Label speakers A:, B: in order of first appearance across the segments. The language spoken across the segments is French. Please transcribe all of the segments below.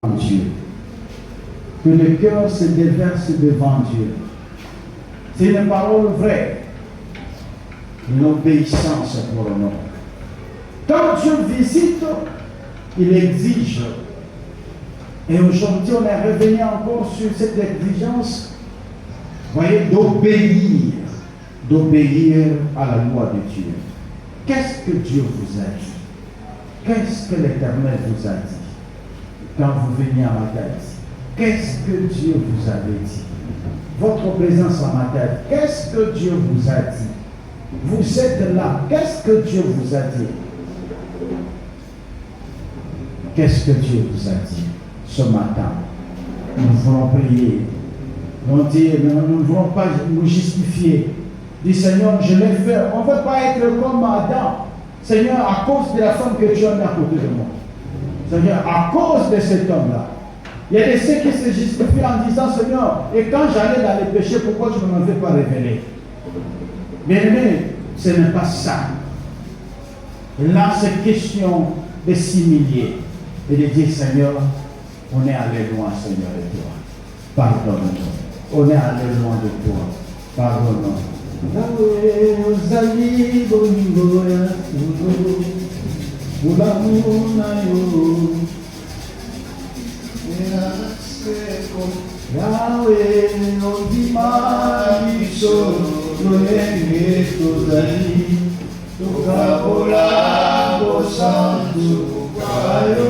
A: Dieu. Que le cœur se déverse devant Dieu. C'est une parole vraie. L'obéissance pour le nom. Quand Dieu visite, il exige. Et aujourd'hui, on est revenu encore sur cette exigence, voyez, d'obéir à la loi de Dieu. Qu'est-ce que Dieu vous a dit? Qu'est-ce que l'Éternel vous a dit quand vous veniez à ma tête? Qu'est-ce que Dieu vous avait dit? Votre présence à ma tête, qu'est-ce que Dieu vous a dit? Vous êtes là, qu'est-ce que Dieu vous a dit? Qu'est-ce que Dieu vous a dit ce matin? Nous voulons prier. Nous ne voulons pas nous justifier. Dis Seigneur, je l'ai fait. On ne veut pas être comme Adam. Seigneur, à cause de la femme que tu as mis à côté de moi. Seigneur, à cause de cet homme-là. Il y a des ceux qui se justifient en disant Seigneur, et quand j'allais dans les péchés, pourquoi tu ne m'avais pas révélé? Bien-aimé, ce n'est pas ça. Là, c'est question de s'humilier et de dire Seigneur, on est allé loin, Seigneur, de toi. Pardonne-nous. On est allé loin de toi. Pardonne-nous. Yahweh, ondima biso, loyenge tozali, tokabola bosantu kayo.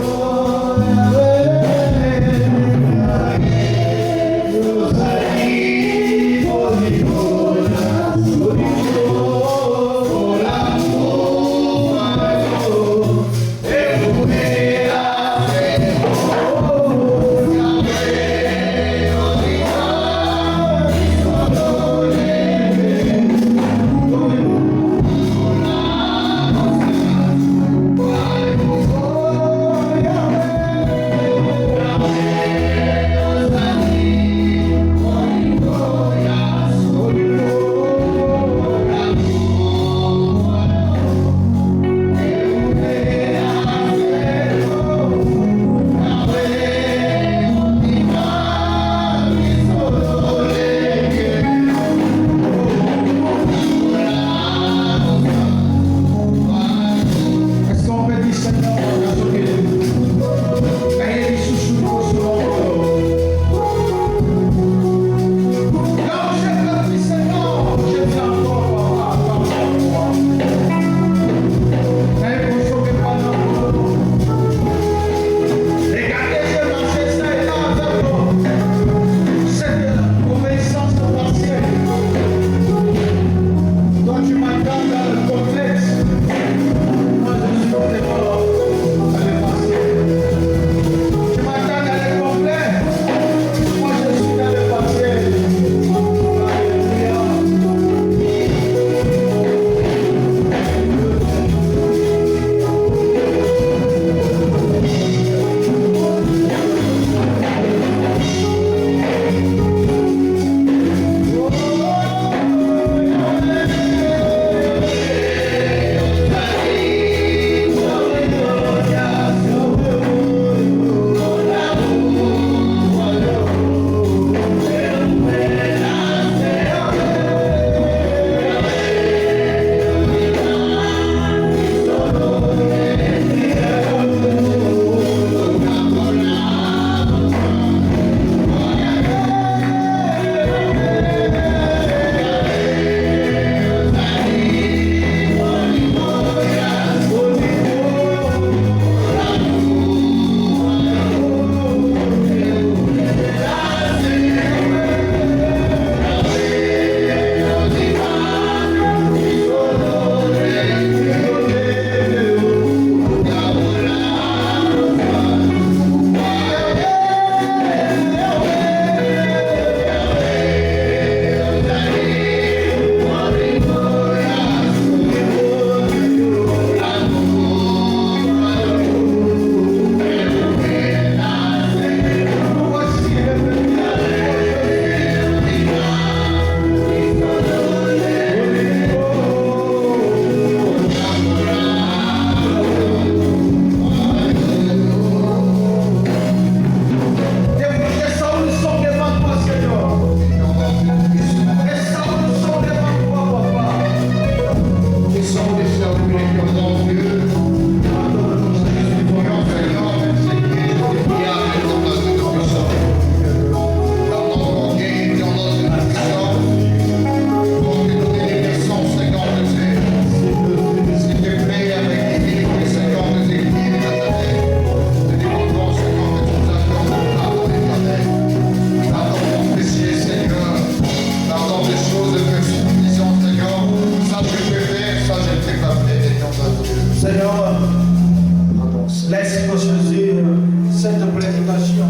A: prédication.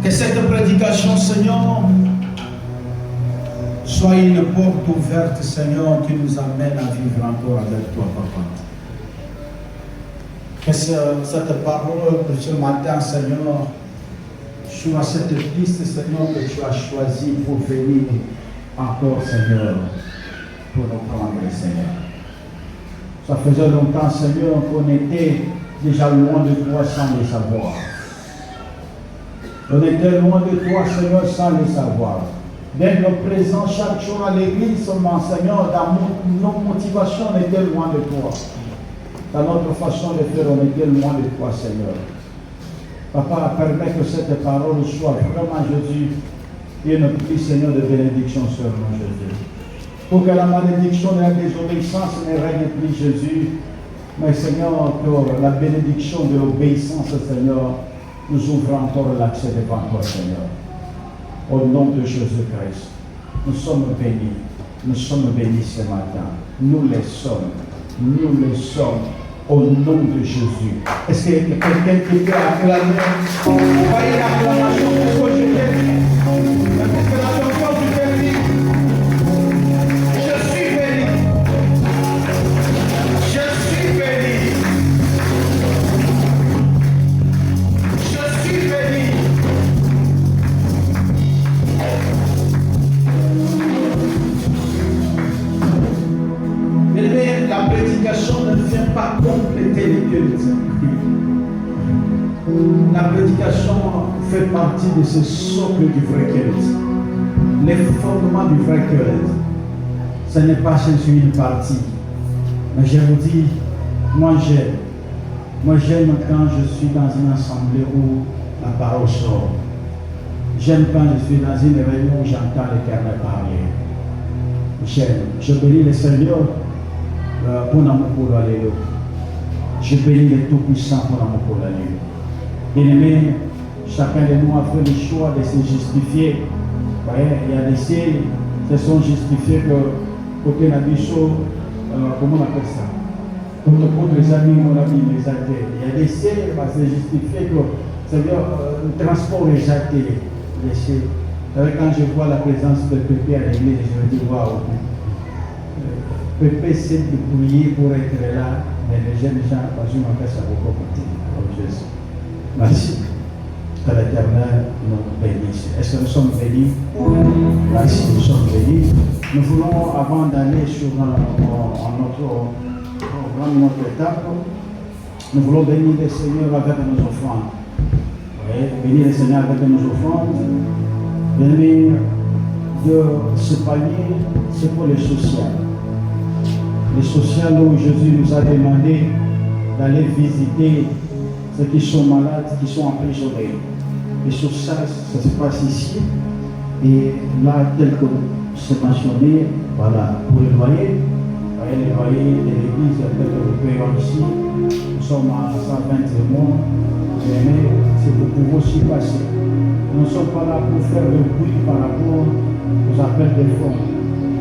A: Que cette prédication, Seigneur, soit une porte ouverte, Seigneur, qui nous amène à vivre encore avec toi, Papa. Que cette parole de ce matin, Seigneur, soit cette piste, Seigneur, que tu as choisie pour venir encore, Seigneur, pour nous prendre, Seigneur. Ça faisait longtemps, Seigneur, qu'on était déjà loin de toi sans le savoir. On était loin de toi, Seigneur, sans le savoir. Bien que nous présents chaque jour à l'église, seulement, Seigneur, dans nos motivations, on était loin de toi. Dans notre façon de faire, on était loin de toi, Seigneur. Papa, permet que cette parole soit vraiment, Jésus, une pluie, Seigneur, de bénédiction sur nous, Jésus. Pour que la malédiction de la désobéissance ne règne plus, Jésus. Mais, Seigneur, que la bénédiction de l'obéissance, Seigneur, nous ouvre encore l'accès devant toi, Seigneur. Au nom de Jésus-Christ, nous sommes bénis. Nous sommes bénis ce matin. Nous les sommes. Nous les sommes. Au nom de Jésus. Est-ce qu'il y a quelqu'un qui peut acclamer? Voyez l'acclamation pour que je t'ai dit. Est-ce que la chanson du béni? Je suis béni. Je suis béni. Je suis béni. Mais la prédication ne vient pas compléter les cultes. La prédication fait partie de ce socle du vrai culte. Les fondements du vrai culte. Ce n'est pas une partie. Mais je vous dis, moi j'aime. Moi j'aime quand je suis dans une assemblée où la parole sort. J'aime quand je suis dans une réunion où j'entends l'Éternel parler. J'aime. Je bénis le Seigneur pour l'amour pour l'Alléluia. Je bénis le Tout-Puissant pour l'amour pour l'Alléluia. Bien-aimé, chacun de nous a fait le choix de se justifier. Vous voyez, il y a des signes qui se sont justifiés que côté Nabiso, comment on appelle ça? Comme les amis, mon ami, les athées. Il y a des signes qui vont se justifier que c'est-à-dire le transport est jeté. Quand je vois la présence de Pépé à l'église, je me dis waouh. Pépé s'est débrouillé pour être là, mais les jeunes gens, parce que je m'appelle ça beaucoup comme Jésus. Merci. Que l'Éternel nous bénisse. Est-ce que nous sommes bénis? Merci, nous sommes bénis. Nous voulons, avant d'aller sur notre programme, notre étape, nous voulons bénir le Seigneur avec nos offrandes. Oui, bénir le Seigneur avec nos offrandes. Bénir de ce panier, c'est pour le social. Le social où Jésus nous a demandé d'aller visiter ceux qui sont malades, qui sont emprisonnés. Et sur ça, ça se passe ici. Et là, tel que c'est mentionné, voilà, pour le loyer, le loyer de l'église, tel que nous payons ici, nous sommes à 120 mois. Mais c'est pour pouvoir aussi passer. Nous ne sommes pas là pour faire le bruit par rapport aux appels des fonds.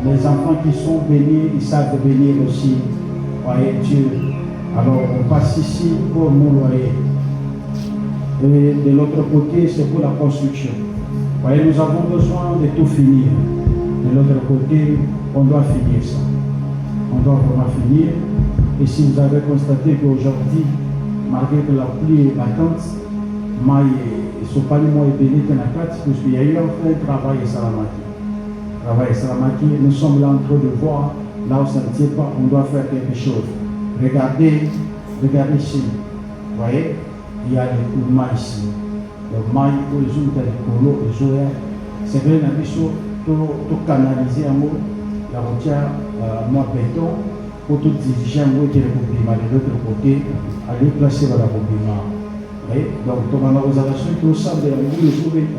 A: Les enfants qui sont bénis, ils savent bénir aussi. Voyez Dieu. Alors on passe ici pour nos loyers. Et de l'autre côté, c'est pour la construction. Voyez, nous avons besoin de tout finir. De l'autre côté, on doit finir ça. On doit vraiment finir. Et si vous avez constaté qu'aujourd'hui, malgré que la pluie est battante, ce n'est pas le mot béni que la carte, parce qu'il y a eu un travail à Salamaki. Travail Salamaki, nous sommes là en train de voir, là où ça ne tient pas, on doit faire quelque chose. Regardez ici. Vous voyez, il y a des coulements ici. Le maïs, les autres, les colos, les oeufs. C'est vrai, on a mis tout canaliser en haut, la routière, moi béton, pour tout diriger en haut, qui est le compliment de l'autre côté, aller placer dans la compliment. Donc, dans la réservation, tout ça, de la boule, les oeufs,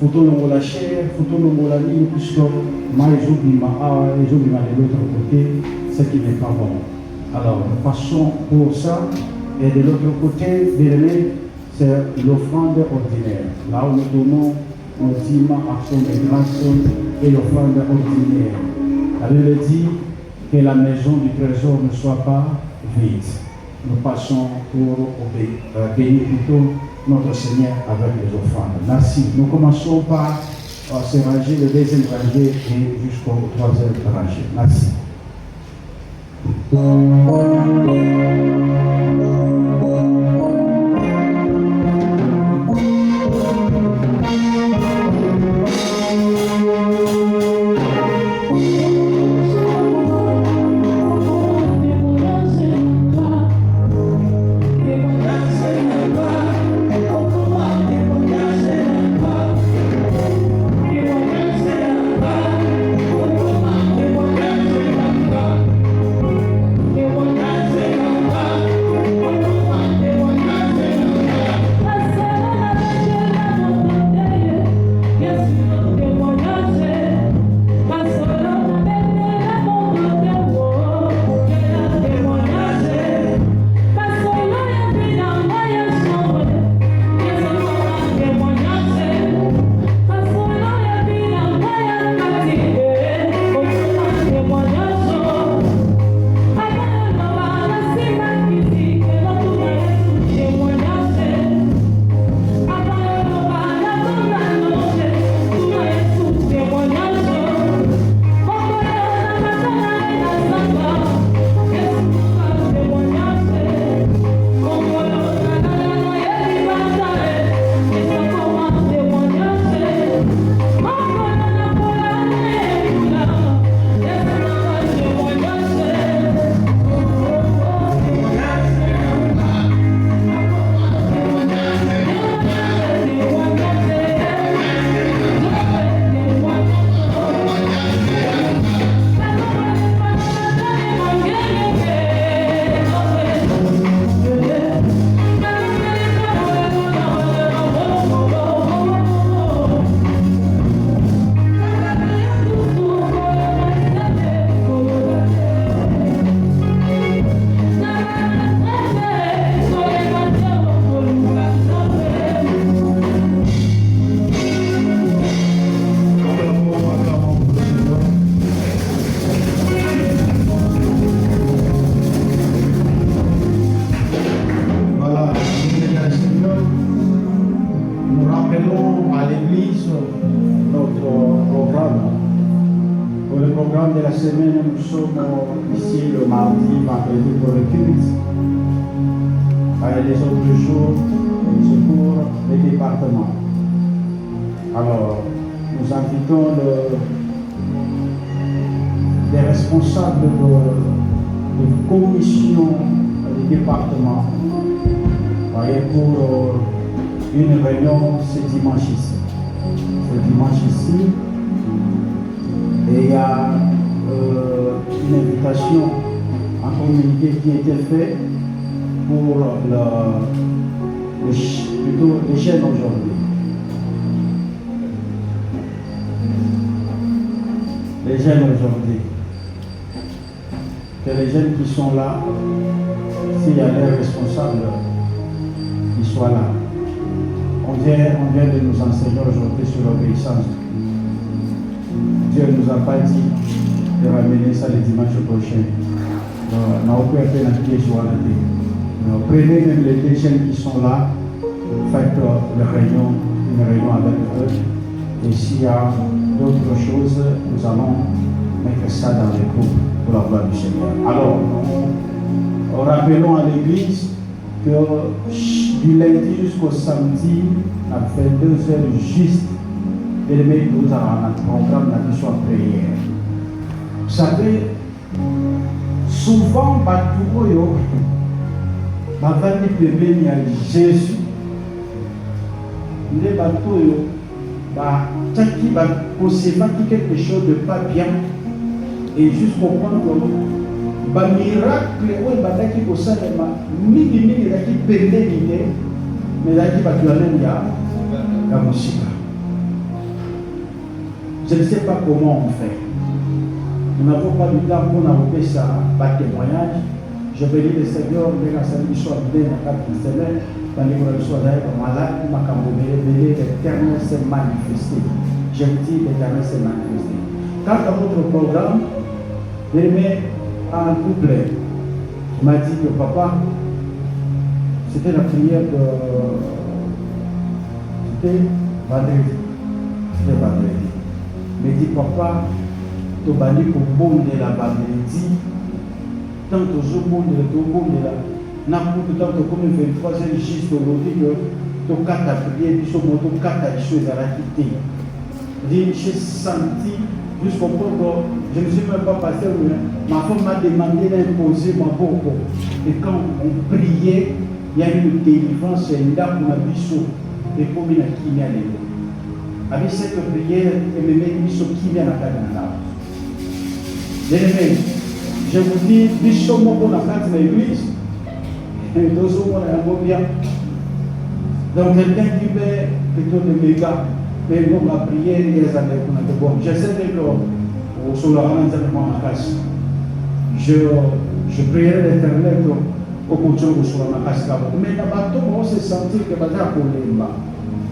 A: photo de la chair, photo de la ligne, puisque moi, les autres, de l'autre côté, ce qui n'est pas bon. Alors, nous passons pour ça. Et de l'autre côté, c'est l'offrande ordinaire. Là où nous donnons un dimanche action de grâce et l'offrande ordinaire. La Bible dit que la maison du trésor ne soit pas vide. nous passons pour bénir plutôt notre Seigneur avec les offrandes. Merci. Nous commençons par ce rangée, le deuxième rangée et jusqu'au troisième rangée. Merci. Prenez même les deux jeunes qui sont là, faites une réunion avec eux. Et s'il y a d'autres choses, nous allons mettre ça dans les groupes pour la gloire du Seigneur. Alors, nous rappelons à l'église que du lundi jusqu'au samedi, à 22h juste, nous avons un programme de mission prière. Vous savez, souvent, bavandi pembeni ya Jésus nde bato oyo bataki bakosevaki quelque chose de pas bien et jusqu'au point que bamiracle oyo bandaki kosalema mingimingi ezalaki pembeni te mais ezalaki bato ya lenge ya mosika. Je ne sais pas comment on fait. Nous n'avons pas du temps pour nous faire ça, pas de témoignage. Je bénis le Seigneur, mais quand ça nous soit bien dans 4 semaines, dans les mois de soir d'ailleurs, malade, ma camouille, l'Éternel s'est manifesté. Je dis, l'Éternel s'est manifesté. Quant à votre programme, je mets un couplet qui m'a dit que papa, C'était la prière de... C'était vendredi. C'était vendredi. Mais dit papa, tu vas aller pour bonde la vendredi. Tant que je bonde là. N'a pas tout temps que comme 23e juste aujourd'hui que tu as ta prière, tu as ta chose à la quitter. J'ai senti, jusqu'au point que je ne suis même pas passé, ma femme m'a demandé d'imposer ma peau. Et quand on priait, il y a une délivrance, il y a une dame pour la bichot, et pour la kimia. Avec cette prière, elle me met bichot kimia dans la canne. Bien-aimé, je vous dis, bichot mon bon à la l'église, et deux autres, on a bien. Donc, quelqu'un qui met plutôt de méga. Mais nous, la prière, il y a des années qu'on a de bon. Je sais que sur la rente de ma casse, je prierai l'Éternel au continent sur la casse. Mais d'abord, on se sentir que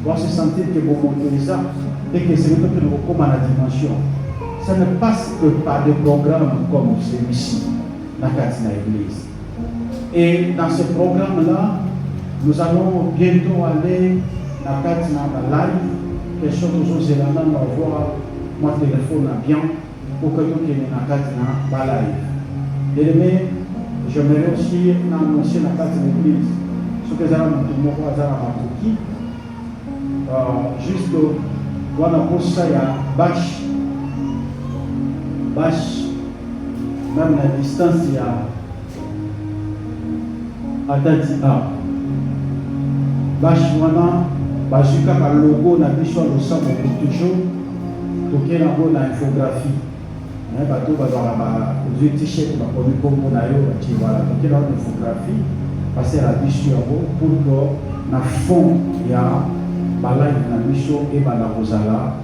A: on se sentir que vous montez ça et que c'est peut-être comme à la dimension. Ça ne passe que par des programmes comme celui-ci, dans l'église. Et dans ce programme-là, nous allons bientôt aller dans la live. Quelque chose aux Zélandais va voir mon téléphone bien pour que tout ait une carte dans la live. Et j'aimerais aussi annoncer la carte de l'église. Ce que j'ai montré, moi, j'ai montré juste voilà pour ça, il y a bâche, même la distance, il y a Atati A. Bâche, voilà. Bazuka ka logo na biso le sang toujours toke na go na infographie na bato bazala ba du t-shirt ba ko ko na yo ti voilà toke na infographie passer la biso yabo pour que na fond ya ba live na biso et ba na kozala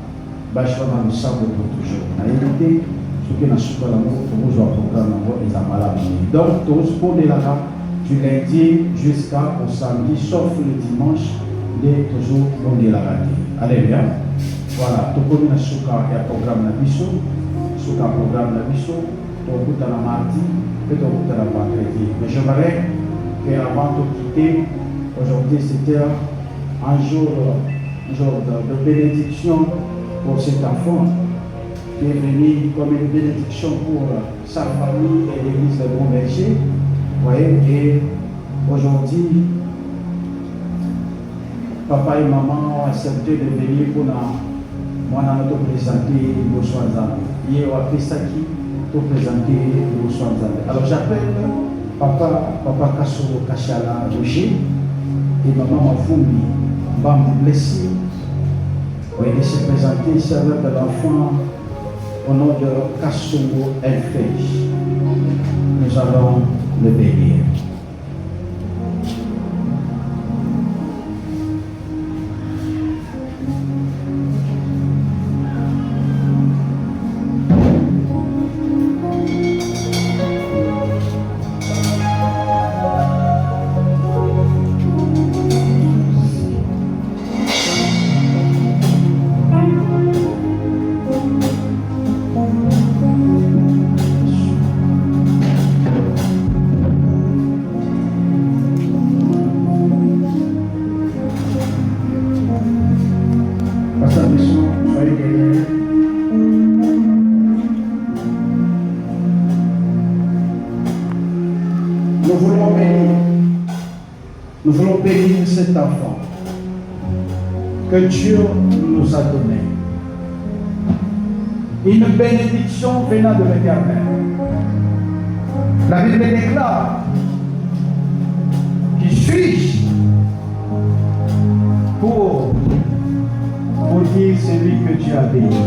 A: bacho na le sang toujours na éviter ce que na suka la mo pour jouer programme ngo ezamala donc tous pour de là du lundi jusqu'à au samedi sauf le dimanche toujours dans la radio. Alléluia. Voilà, tout le monde a un programme de Bisso, un programme de Bisso, tout le monde a mardi et tout le monde a vendredi. Mais j'aimerais qu'avant de quitter, aujourd'hui c'était un jour de bénédiction pour cet enfant qui est venu comme une bénédiction pour sa famille et l'église de Bon Berger. Vous voyez, et aujourd'hui, papa et maman ont accepté de venir pour moi nous présenter vos soins d'âme. Hier, on a fait ça qui pour présenter vos soins d'âme. Alors j'appelle papa Kassoro Kachala Roger et maman Mafumi Bam Blessé. Oui, il s'est présenté serveur de l'enfant au nom de Kassoro Elfej. Nous allons le bénir. Nous voulons bénir cet enfant que Dieu nous a donné. Une bénédiction venant de l'Éternel. La Bible déclare qui suis-je pour dire celui que Dieu a béni.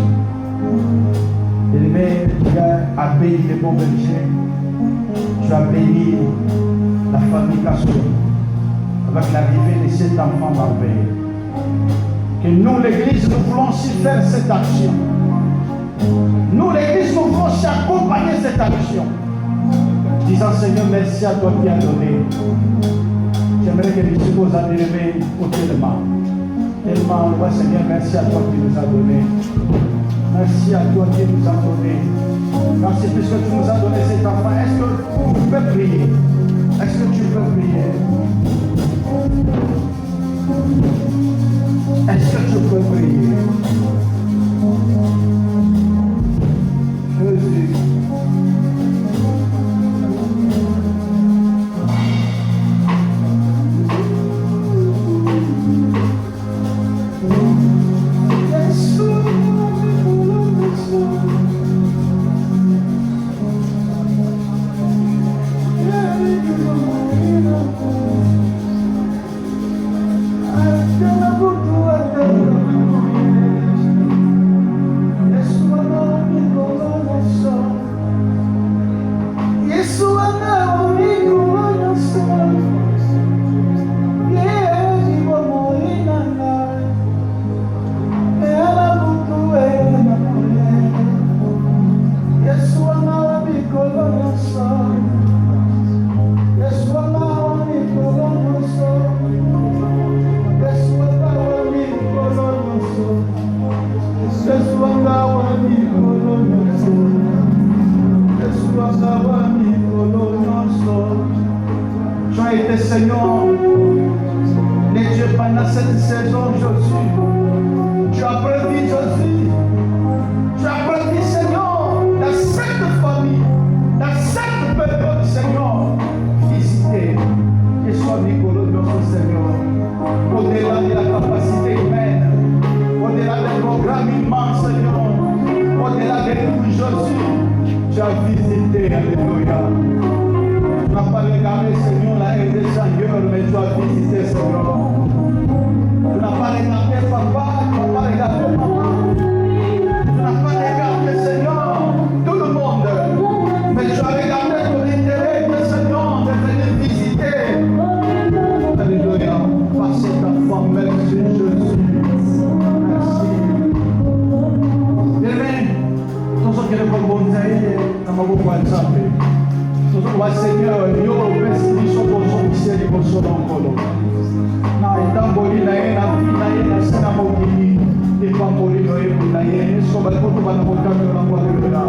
A: Tu as béni les bons bergers. Tu as béni la famille Kassoro avec l'arrivée de cet enfant merveilleux. Que nous, l'Église, nous voulons aussi faire cette action. Nous, l'Église, nous voulons aussi accompagner cette action. Disant, Seigneur, merci à toi qui as donné. J'aimerais que les vous a élevé tellement. Tellement, ouais, Seigneur, merci à toi qui nous as donné. Merci à toi qui nous a donné. Merci puisque tu nous as donné cet enfant. Est-ce que tu peux prier? Est-ce que tu peux prier? Est-ce que tu peux prier? Jésus. Tu as été Seigneur, les dieux pendant cette saison, Jésus. Tu as prévu, Jésus. Tu as prévu, Seigneur, dans cette famille, dans cette période, Seigneur, visiter, que soit Nicolas, notre Seigneur, au-delà de la capacité humaine, au-delà des programmes immenses, Seigneur, au-delà de tout, Jésus, tu as visité, Alléluia. Tu n'as pas regardé, Seigneur, la haine des Seigneur, mais tu as visité, Seigneur. Tu n'as pas regardé papa, tu n'as pas regardé maman. Tu n'as pas regardé, Seigneur, tout le monde. Mais tu as regardé ton intérêt, Seigneur, de venir visiter. Alléluia. Parce que ta femme, merci Jésus. Merci. Amen. Nous sommes qui nous bon taille, nous avons beaucoup de saper. Wa Seigneur, yo pesi biso kosomisa liboso na nkolo na etamboli na ye na vi na ye na se na mokili epamboli no ye na ye so bakoto bana kotamela na kwalelela.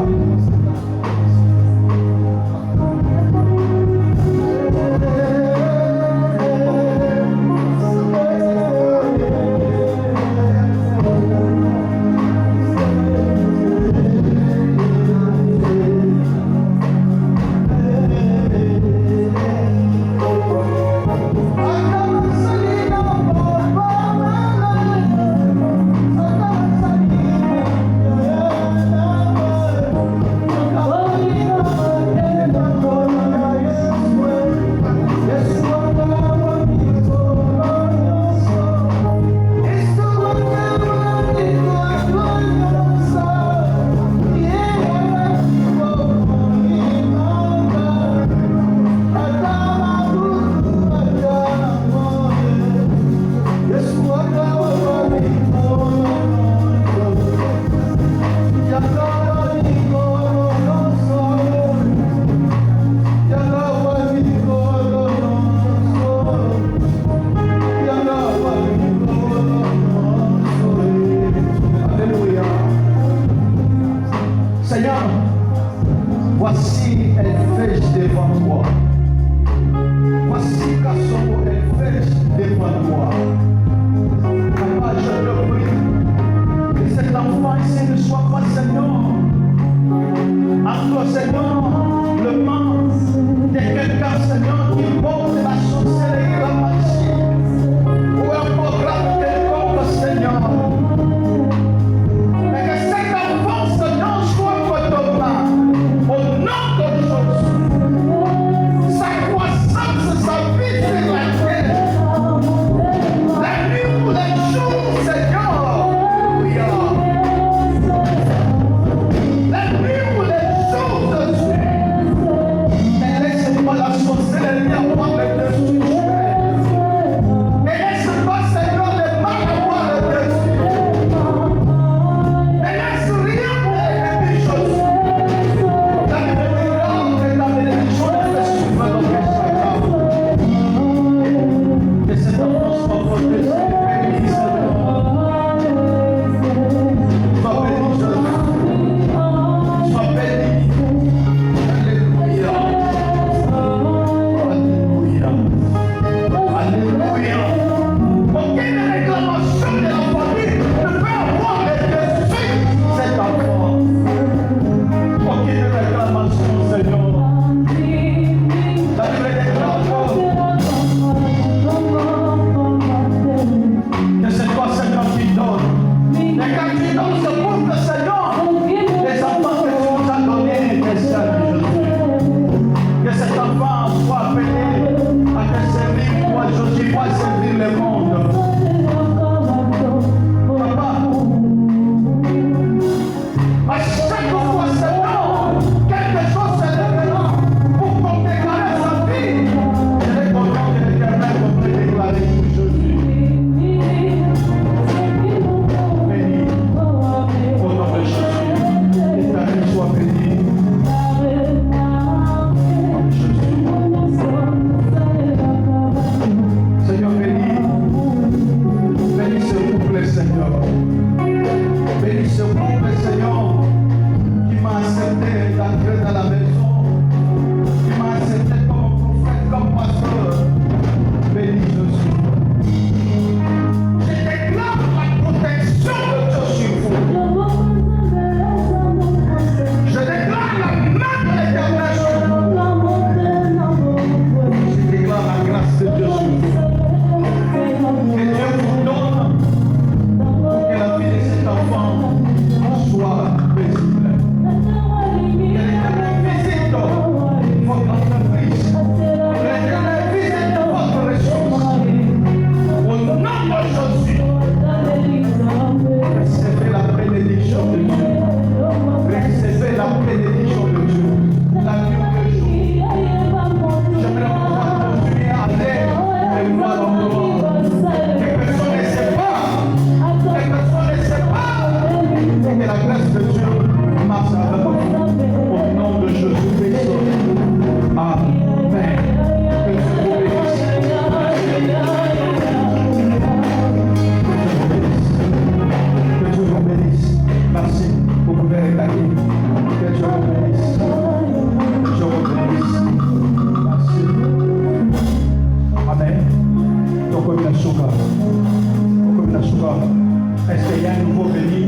A: Est-ce qu'il y a un nouveau venu?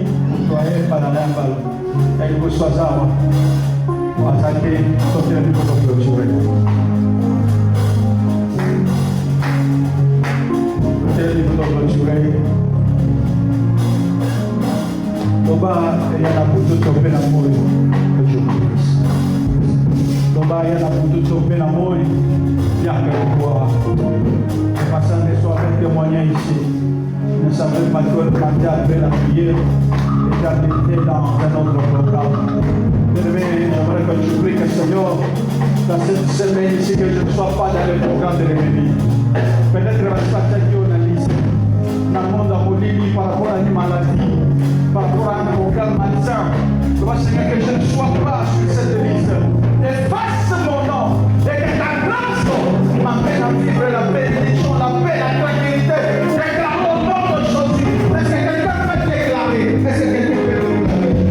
A: Soyez par la balle. Et vous soyez à moi. Attaquez, sortez le niveau de clôturer. Sortez le niveau de clôturer. Loba, il y a la boute de tomber l'amour que je vous dis. Loba, il y a la boute de tomber l'amour. Bien que vous voyez. Passant des soirées témoignées ici. Nous savons pas que le matin après la prière est habité dans un autre programme. J'aimerais que tu pries que Seigneur, dans cette semaine ici, que je ne sois pas dans le programme de l'ennemi. Peut-être que je vais dans le monde aboli par rapport à une maladie, par rapport à un programme malsain. Je vois Seigneur que je ne sois pas sur cette liste. Efface mon nom et que ta grâce m'amène à vivre la bénédiction, la paix, la tranquillité. Déclare au nom de Jésus. Est-ce que quelqu'un peut déclarer? Est-ce que quelqu'un peut déclarer?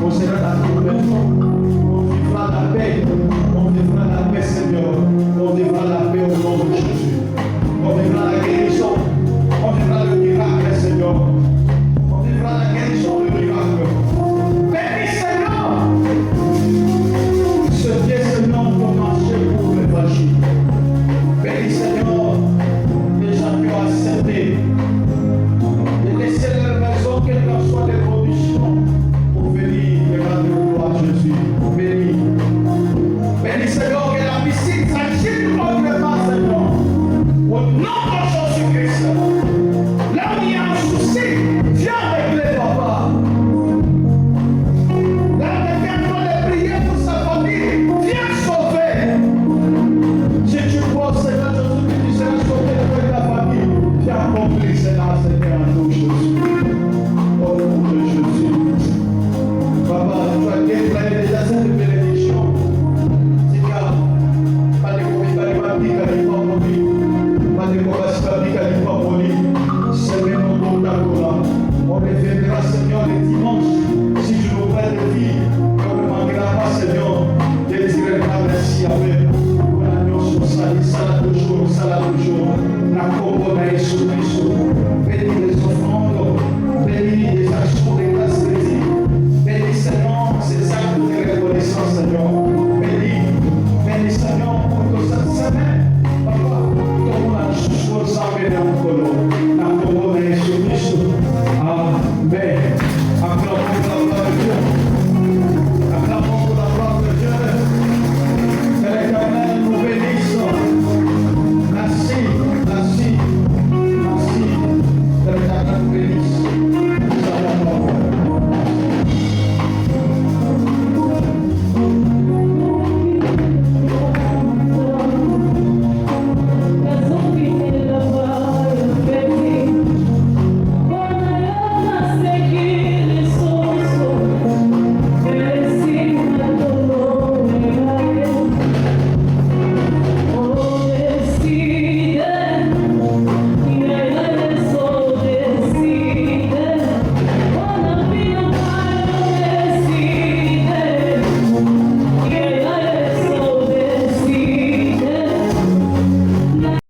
A: On sera dans